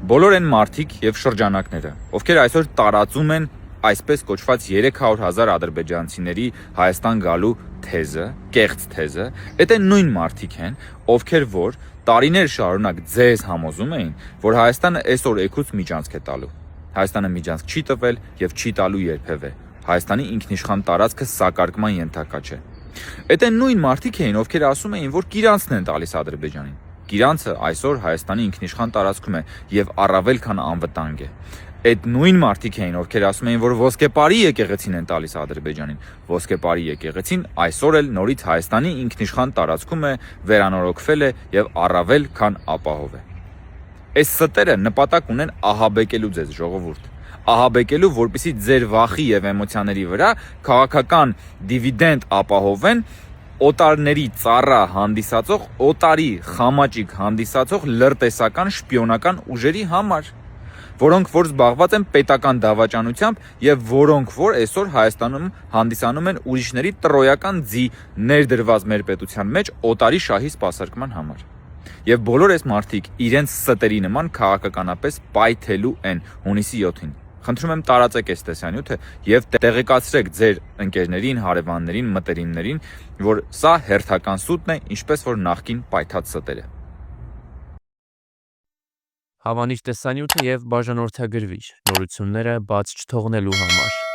Բոլոր այն մարդիկ եւ շրջանակները, ովքեր այսօր տարածում են այսպես կոչված 300,000 ադրբեջանցիների Հայաստան գալու թեզը, կեղծ թեզը, դա նույն մարդիկ են, ովքեր որ տարիներ շարունակ ձեզ համոզում էին, որ Հայաստանը այսօր էկուց միջանցք է տալու։ Հայաստանը միջանցք չի տվել եւ չի տալու երբևէ։ Հայաստանի ինքնիշխան տարածքը սակարկման ենթակա չէ։ Դա նույն մարդիկ էին, ովքեր ասում էին, որ Գիրանցն են տալիս Ադրբեջանին։ Գիրանցը այսօր Հայաստանի ինքնիշխան տարածքում է եւ առավել քան անվտանգ է։ Այդ նույն մարդիկ էին, ովքեր ասում էին, որ ոսկեպարի եկեղեցին են տալիս Ադրբեջանին։ Ոսկեպարի եկեղեցին այսօր էլ նորից Հայաստանի ինքնիշխան տարածքում է, վերանորոգվել է եւ առավել քան ապահով է։ Այս ստերը նպատակ ունեն ահաբեկելու ձեզ, ժողովուրդ։ Ահաբեկելու, որպեսզի ձեր վախի եւ էմոցիաների վրա քաղաքական դիվիդենդ ապահովեն օտարների ծառա հանդիսացող, օտարի խամաճիկ հանդիսացող լրտեսական շպիոնական ուժերի համար, որոնք որ զբաղված են պետական դավաճանությամբ եւ որոնք որ այսօր Հայաստանում հանդիսանում են ուրիշների տրոյական ձի ներդրված մեր պետության մեջ օտարի շահի սպասարկման համար։ Եվ բոլոր այս մարդիկ իրենց ստերի նման քաղաքականապես պայթելու են հունիսի 7-ին։ Խնդրում եմ տարածեք այս տեսանյութը եւ տեղեկացրեք ձեր ընկերներին, հարևաններին, մտերիմներին, որ սա հերթական սուտն է, ինչպես որ նախկին պայթած ստերը։ Հավանիր տեսանյութը եւ բաժանորդագրվիր նորությունները բաց չթողնելու համար։